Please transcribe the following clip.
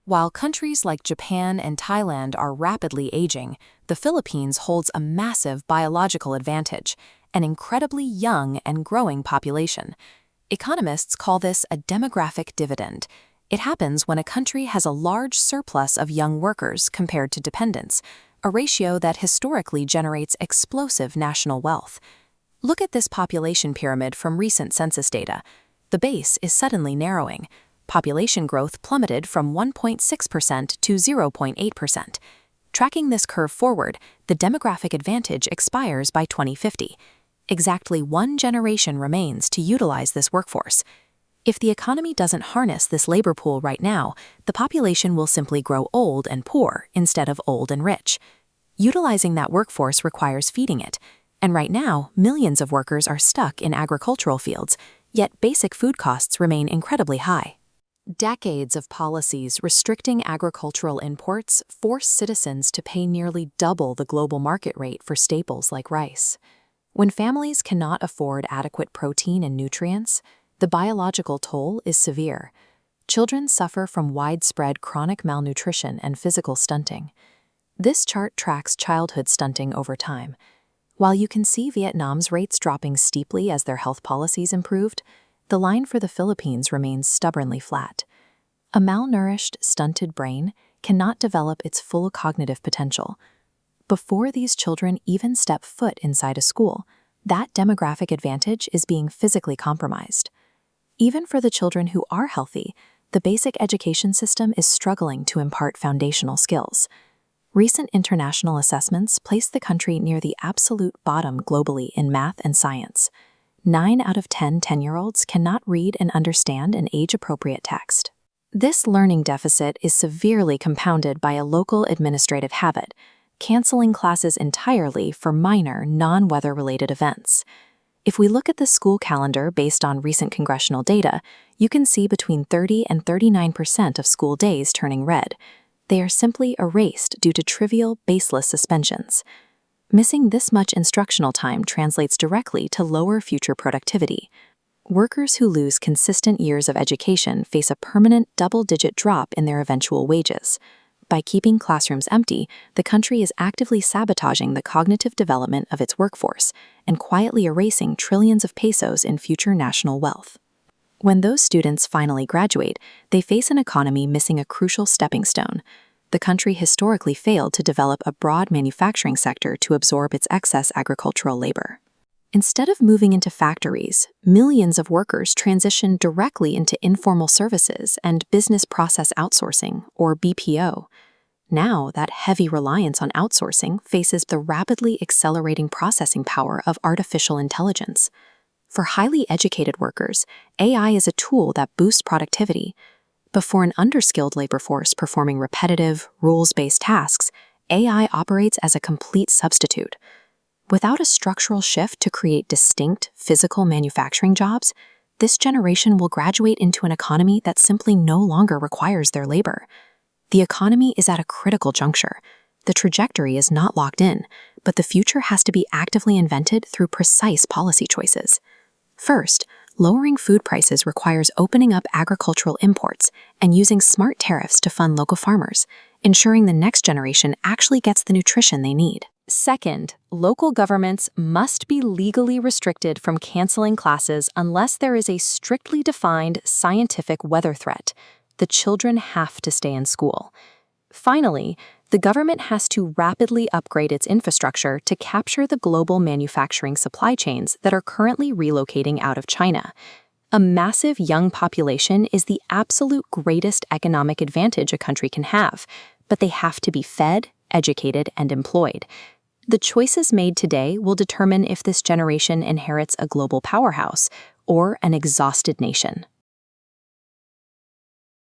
While countries like Japan and Thailand are rapidly aging, the Philippines holds a massive biological advantage, an incredibly young and growing population. Economists call this a demographic dividend. It happens when a country has a large surplus of young workers compared to dependents, a ratio that historically generates explosive national wealth. Look at this population pyramid from recent census data. The base is suddenly narrowing. Population growth plummeted from 1.6% to 0.8%. Tracking this curve forward, the demographic advantage expires by 2050. Exactly one generation remains to utilize this workforce. If the economy doesn't harness this labor pool right now, the population will simply grow old and poor instead of old and rich. Utilizing that workforce requires feeding it, and right now, millions of workers are stuck in agricultural fields, yet basic food costs remain incredibly high. Decades of policies restricting agricultural imports force citizens to pay nearly double the global market rate for staples like rice. When families cannot afford adequate protein and nutrients, the biological toll is severe. Children suffer from widespread chronic malnutrition and physical stunting. This chart tracks childhood stunting over time. While you can see Vietnam's rates dropping steeply as their health policies improved, the line for the Philippines remains stubbornly flat. A malnourished, stunted brain cannot develop its full cognitive potential. Before these children even step foot inside a school, that demographic advantage is being physically compromised. Even for the children who are healthy, the basic education system is struggling to impart foundational skills. Recent international assessments place the country near the absolute bottom globally in math and science. 9 out of 10 10-year-olds cannot read and understand an age-appropriate text. This learning deficit is severely compounded by a local administrative habit, canceling classes entirely for minor, non-weather-related events. If we look at the school calendar based on recent congressional data, you can see between 30 and 39% of school days turning red. They are simply erased due to trivial, baseless suspensions. Missing this much instructional time translates directly to lower future productivity. Workers who lose consistent years of education face a permanent double-digit drop in their eventual wages. By keeping classrooms empty, the country is actively sabotaging the cognitive development of its workforce and quietly erasing trillions of pesos in future national wealth. When those students finally graduate, they face an economy missing a crucial stepping stone. The country historically failed to develop a broad manufacturing sector to absorb its excess agricultural labor. Instead of moving into factories, millions of workers transitioned directly into informal services and business process outsourcing, or BPO. Now, that heavy reliance on outsourcing faces the rapidly accelerating processing power of artificial intelligence. For highly educated workers, AI is a tool that boosts productivity. But for an underskilled labor force performing repetitive, rules-based tasks, AI operates as a complete substitute. Without a structural shift to create distinct, physical manufacturing jobs, this generation will graduate into an economy that simply no longer requires their labor. The economy is at a critical juncture. The trajectory is not locked in, but the future has to be actively invented through precise policy choices. First, lowering food prices requires opening up agricultural imports and using smart tariffs to fund local farmers, ensuring the next generation actually gets the nutrition they need. Second, local governments must be legally restricted from canceling classes unless there is a strictly defined scientific weather threat. The children have to stay in school. Finally, the government has to rapidly upgrade its infrastructure to capture the global manufacturing supply chains that are currently relocating out of China. A massive young population is the absolute greatest economic advantage a country can have, but they have to be fed, educated, and employed. The choices made today will determine if this generation inherits a global powerhouse or an exhausted nation.